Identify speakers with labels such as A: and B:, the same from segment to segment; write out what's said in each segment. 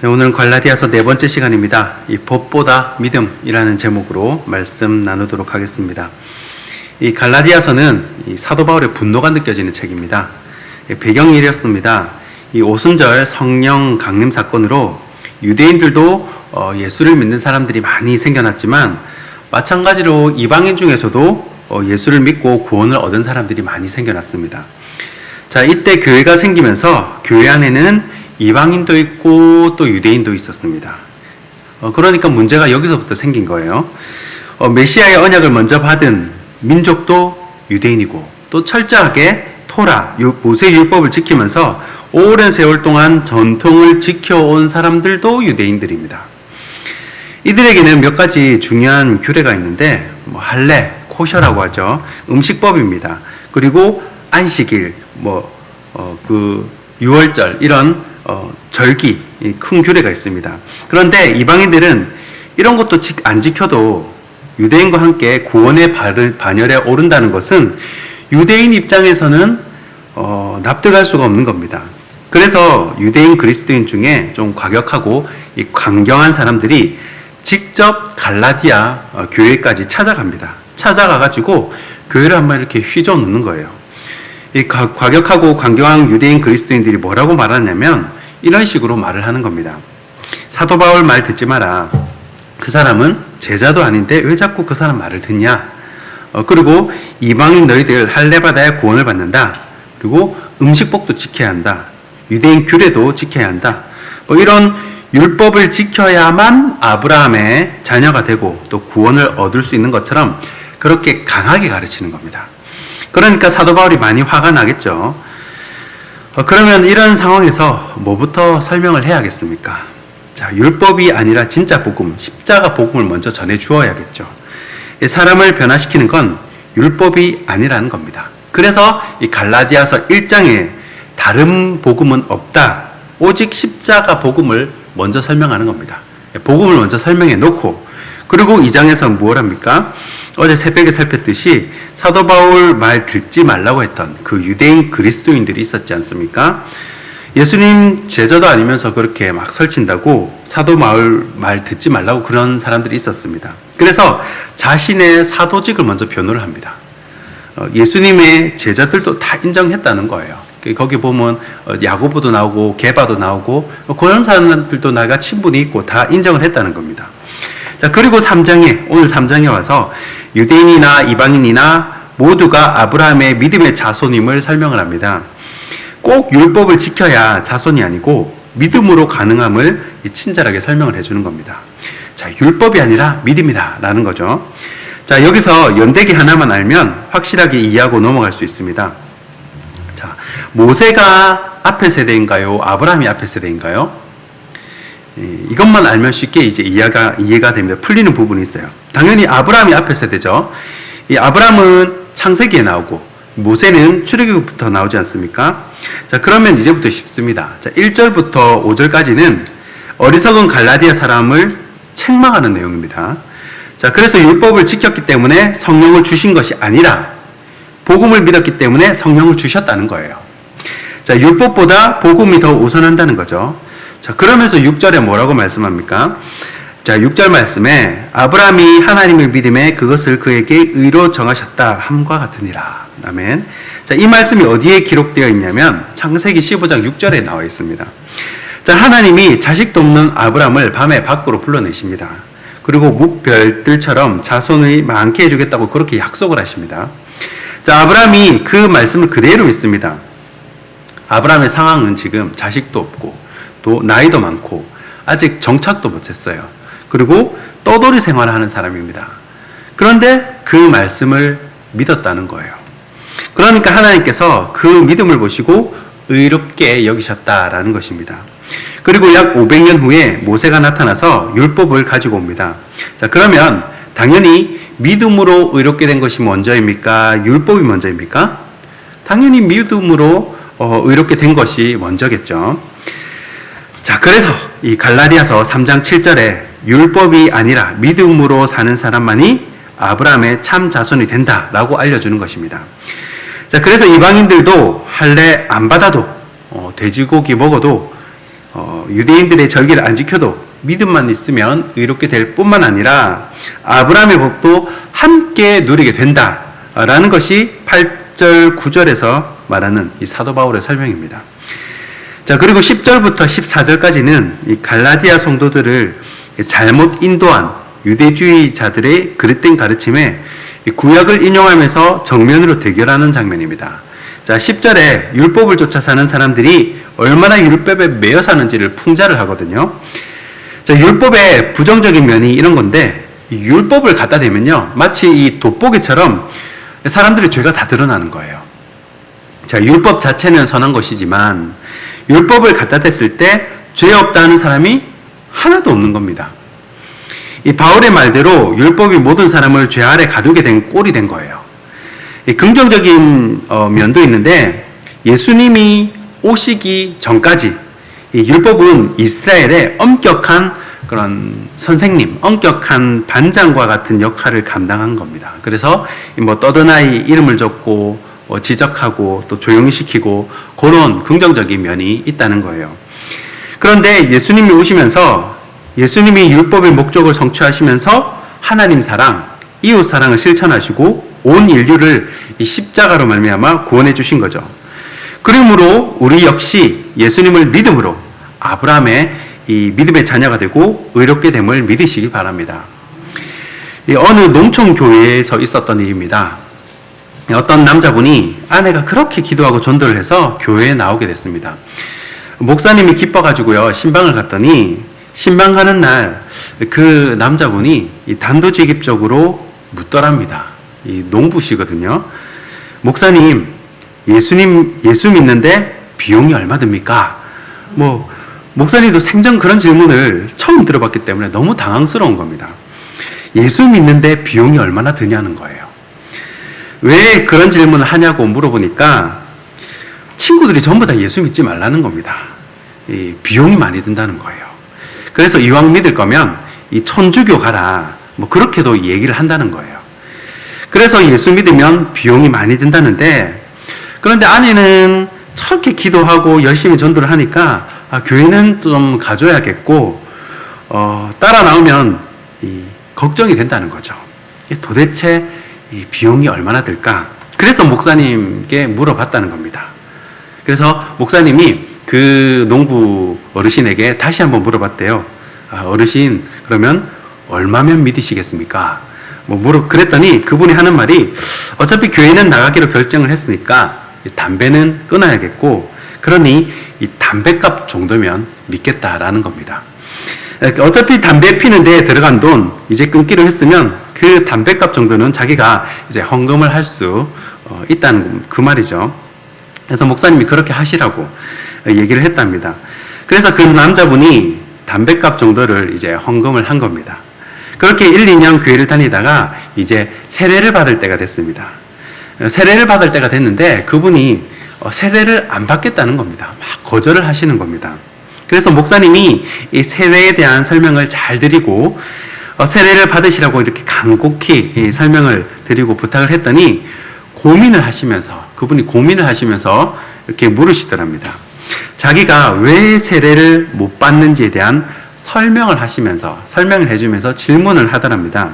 A: 네, 오늘은 갈라디아서 네 번째 시간입니다. 이 법보다 믿음이라는 제목으로 말씀 나누도록 하겠습니다. 이 갈라디아서는 이 사도 바울의 분노가 느껴지는 책입니다. 배경이 이랬습니다. 이 오순절 성령 강림 사건으로 유대인들도 예수를 믿는 사람들이 많이 생겨났지만 마찬가지로 이방인 중에서도 예수를 믿고 구원을 얻은 사람들이 많이 생겨났습니다. 자, 이때 교회가 생기면서 교회 안에는 이방인도 있고 또 유대인도 있었습니다. 그러니까 문제가 여기서부터 생긴 거예요. 메시아의 언약을 먼저 받은 민족도 유대인이고 또 철저하게 토라, 모세 율법을 지키면서 오랜 세월 동안 전통을 지켜온 사람들도 유대인들입니다. 이들에게는 몇 가지 중요한 규례가 있는데 할례, 코셔라고 하죠. 음식법입니다. 그리고 안식일, 유월절 이런 절기, 큰 규례가 있습니다. 그런데 이방인들은 이런 것도 안 지켜도 유대인과 함께 구원의 반열에 오른다는 것은 유대인 입장에서는 납득할 수가 없는 겁니다. 그래서 유대인 그리스도인 중에 좀 과격하고 강경한 사람들이 직접 갈라디아 교회까지 찾아갑니다. 찾아가가지고 교회를 한번 이렇게 휘저어 놓는 거예요. 이 과격하고 강경한 유대인 그리스도인들이 뭐라고 말하냐면 이런 식으로 말을 하는 겁니다. 사도 바울 말 듣지 마라. 그 사람은 제자도 아닌데 왜 자꾸 그 사람 말을 듣냐? 그리고 이방인 너희들 할례 받아야 구원을 받는다. 그리고 음식법도 지켜야 한다. 유대인 규례도 지켜야 한다. 이런 율법을 지켜야만 아브라함의 자녀가 되고 또 구원을 얻을 수 있는 것처럼 그렇게 강하게 가르치는 겁니다. 그러니까 사도 바울이 많이 화가 나겠죠. 그러면 이런 상황에서 뭐부터 설명을 해야겠습니까? 자, 율법이 아니라 진짜 복음, 십자가 복음을 먼저 전해 주어야겠죠. 사람을 변화시키는 건 율법이 아니라는 겁니다. 그래서 이 갈라디아서 1장에 다른 복음은 없다. 오직 십자가 복음을 먼저 설명하는 겁니다. 복음을 먼저 설명해 놓고 그리고 2장에서 뭘 합니까? 어제 새벽에 살폈듯이 사도 바울 말 듣지 말라고 했던 그 유대인 그리스도인들이 있었지 않습니까? 예수님 제자도 아니면서 그렇게 막 설친다고 사도 바울 말 듣지 말라고 그런 사람들이 있었습니다. 그래서 자신의 사도직을 먼저 변호를 합니다. 예수님의 제자들도 다 인정했다는 거예요. 거기 보면 야고보도 나오고 게바도 나오고 그런 사람들도 나가 친분이 있고 다 인정을 했다는 겁니다. 자, 그리고 오늘 3장에 와서 유대인이나 이방인이나 모두가 아브라함의 믿음의 자손임을 설명을 합니다. 꼭 율법을 지켜야 자손이 아니고 믿음으로 가능함을 친절하게 설명을 해주는 겁니다. 자, 율법이 아니라 믿음이다 라는 거죠. 자, 여기서 연대기 하나만 알면 확실하게 이해하고 넘어갈 수 있습니다. 자, 모세가 앞의 세대인가요? 아브라함이 앞의 세대인가요? 이것만 알면 쉽게 이제 이해가 됩니다. 풀리는 부분이 있어요. 당연히 아브라함이 앞의 세대죠. 이 아브라함은 창세기에 나오고 모세는 출애굽부터 나오지 않습니까? 자, 그러면 이제부터 쉽습니다. 자, 1절부터 5절까지는 어리석은 갈라디아 사람을 책망하는 내용입니다. 자, 그래서 율법을 지켰기 때문에 성령을 주신 것이 아니라 복음을 믿었기 때문에 성령을 주셨다는 거예요. 자, 율법보다 복음이 더 우선한다는 거죠. 자, 그러면서 6절에 뭐라고 말씀합니까? 자, 6절 말씀에 아브라함이 하나님을 믿음에 그것을 그에게 의로 정하셨다 함과 같으니라. 아멘. 자, 이 말씀이 어디에 기록되어 있냐면 창세기 15장 6절에 나와 있습니다. 자, 하나님이 자식도 없는 아브라함을 밤에 밖으로 불러내십니다. 그리고 묵별들처럼 자손을 많게 해주겠다고 그렇게 약속을 하십니다. 자, 아브라함이 그 말씀을 그대로 믿습니다. 아브라함의 상황은 지금 자식도 없고 또 나이도 많고 아직 정착도 못했어요. 그리고 떠돌이 생활을 하는 사람입니다. 그런데 그 말씀을 믿었다는 거예요. 그러니까 하나님께서 그 믿음을 보시고 의롭게 여기셨다라는 것입니다. 그리고 약 500년 후에 모세가 나타나서 율법을 가지고 옵니다. 자, 그러면 당연히 믿음으로 의롭게 된 것이 먼저입니까? 율법이 먼저입니까? 당연히 믿음으로 의롭게 된 것이 먼저겠죠. 자, 그래서 이 갈라디아서 3장 7절에 율법이 아니라 믿음으로 사는 사람만이 아브라함의 참 자손이 된다라고 알려주는 것입니다. 자, 그래서 이방인들도 할례 안 받아도 돼지고기 먹어도 유대인들의 절기를 안 지켜도 믿음만 있으면 의롭게 될 뿐만 아니라 아브라함의 복도 함께 누리게 된다라는 것이 8절, 9절에서 말하는 이 사도 바울의 설명입니다. 자, 그리고 10절부터 14절까지는 이 갈라디아 성도들을 잘못 인도한 유대주의자들의 그릇된 가르침에 구약을 인용하면서 정면으로 대결하는 장면입니다. 자, 10절에 율법을 쫓아 사는 사람들이 얼마나 율법에 매여 사는지를 풍자를 하거든요. 자, 율법의 부정적인 면이 이런 건데, 이 율법을 갖다 대면요, 마치 이 돋보기처럼 사람들의 죄가 다 드러나는 거예요. 자, 율법 자체는 선한 것이지만 율법을 갖다 댔을 때 죄 없다는 사람이 하나도 없는 겁니다. 이 바울의 말대로 율법이 모든 사람을 죄 아래 가두게 된 꼴이 된 거예요. 이 긍정적인 면도 있는데, 예수님이 오시기 전까지 이 율법은 이스라엘의 엄격한 그런 선생님, 엄격한 반장과 같은 역할을 감당한 겁니다. 그래서 뭐 떠드나이 이름을 적고 지적하고 또 조용히 시키고 그런 긍정적인 면이 있다는 거예요. 그런데 예수님이 오시면서 예수님이 율법의 목적을 성취하시면서 하나님 사랑, 이웃 사랑을 실천하시고 온 인류를 이 십자가로 말미암아 구원해 주신 거죠. 그러므로 우리 역시 예수님을 믿음으로 아브라함의 이 믿음의 자녀가 되고 의롭게 됨을 믿으시기 바랍니다. 어느 농촌 교회에서 있었던 일입니다. 어떤 남자분이 아내가 그렇게 기도하고 전도를 해서 교회에 나오게 됐습니다. 목사님이 기뻐가지고요, 신방을 갔더니 신방하는 날 그 남자분이 단도직입적으로 묻더랍니다. 이 농부시거든요. 목사님, 예수 믿는데 비용이 얼마 듭니까? 목사님도 생전 그런 질문을 처음 들어봤기 때문에 너무 당황스러운 겁니다. 예수 믿는데 비용이 얼마나 드냐는 거예요. 왜 그런 질문을 하냐고 물어보니까 친구들이 전부 다 예수 믿지 말라는 겁니다. 이 비용이 많이 든다는 거예요. 그래서 이왕 믿을 거면 이 천주교 가라, 그렇게도 얘기를 한다는 거예요. 그래서 예수 믿으면 비용이 많이 든다는데, 그런데 아내는 저렇게 기도하고 열심히 전도를 하니까 교회는 좀 가줘야겠고 따라 나오면 걱정이 된다는 거죠. 도대체 이 비용이 얼마나 들까? 그래서 목사님께 물어봤다는 겁니다. 그래서 목사님이 그 농부 어르신에게 다시 한번 물어봤대요. 어르신, 그러면 얼마면 믿으시겠습니까? 그랬더니 그분이 하는 말이, 어차피 교회는 나가기로 결정을 했으니까 담배는 끊어야겠고, 그러니 이 담배값 정도면 믿겠다라는 겁니다. 어차피 담배 피는데 들어간 돈 이제 끊기로 했으면 그 담배값 정도는 자기가 이제 헌금을 할 수 있다는 그 말이죠. 그래서 목사님이 그렇게 하시라고 얘기를 했답니다. 그래서 그 남자분이 담배값 정도를 이제 헌금을 한 겁니다. 그렇게 1, 2년 교회를 다니다가 이제 세례를 받을 때가 됐습니다. 세례를 받을 때가 됐는데 그분이 세례를 안 받겠다는 겁니다. 막 거절을 하시는 겁니다. 그래서 목사님이 이 세례에 대한 설명을 잘 드리고 세례를 받으시라고 이렇게 간곡히 설명을 드리고 부탁을 했더니 그분이 고민을 하시면서 이렇게 물으시더랍니다. 자기가 왜 세례를 못 받는지에 대한 설명을 해주면서 질문을 하더랍니다.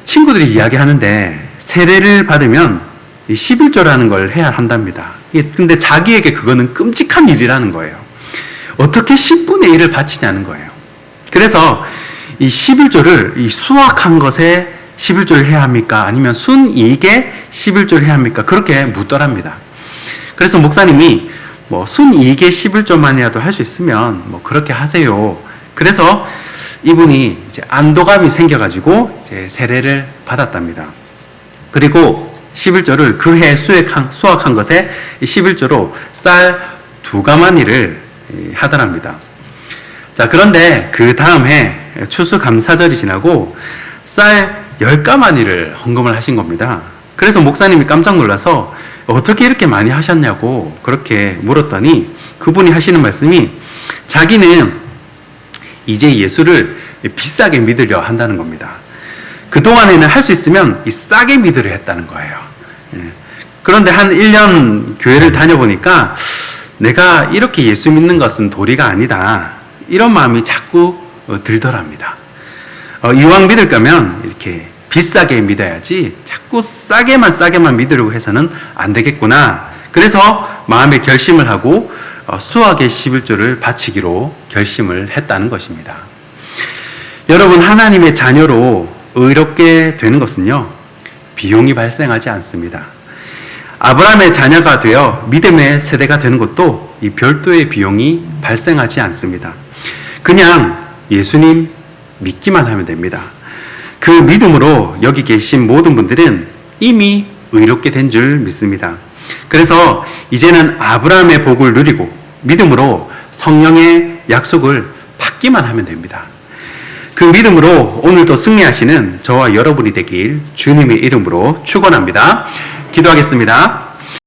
A: 친구들이 이야기하는데 세례를 받으면 11조라는 걸 해야 한답니다. 근데 자기에게 그거는 끔찍한 일이라는 거예요. 어떻게 10분의 1을 바치냐는 거예요. 그래서 이 11조를 이 수확한 것에 11조를 해야 합니까? 아니면 순이익에 11조를 해야 합니까? 그렇게 묻더랍니다. 그래서 목사님이 순이익에 11조만이라도 할 수 있으면 그렇게 하세요. 그래서 이분이 이제 안도감이 생겨가지고 이제 세례를 받았답니다. 그리고 11조를 그 해 수확한 것에 11조로 쌀 2가마니를 하더랍니다. 자, 그런데 그 다음 해 추수감사절이 지나고 쌀 10가마니를 헌금을 하신 겁니다. 그래서 목사님이 깜짝 놀라서 어떻게 이렇게 많이 하셨냐고 그렇게 물었더니 그분이 하시는 말씀이 자기는 이제 예수를 비싸게 믿으려 한다는 겁니다. 그동안에는 할 수 있으면 싸게 믿으려 했다는 거예요. 그런데 한 1년 교회를 다녀보니까 내가 이렇게 예수 믿는 것은 도리가 아니다. 이런 마음이 자꾸 들더랍니다. 이왕 믿을 거면 이렇게 비싸게 믿어야지 자꾸 싸게만 믿으려고 해서는 안 되겠구나. 그래서 마음의 결심을 하고 수학의 11조를 바치기로 결심을 했다는 것입니다. 여러분, 하나님의 자녀로 의롭게 되는 것은요, 비용이 발생하지 않습니다. 아브라함의 자녀가 되어 믿음의 세대가 되는 것도 이 별도의 비용이 발생하지 않습니다. 그냥 예수님 믿기만 하면 됩니다. 그 믿음으로 여기 계신 모든 분들은 이미 의롭게 된 줄 믿습니다. 그래서 이제는 아브라함의 복을 누리고 믿음으로 성령의 약속을 받기만 하면 됩니다. 그 믿음으로 오늘도 승리하시는 저와 여러분이 되길 주님의 이름으로 축원합니다. 기도하겠습니다.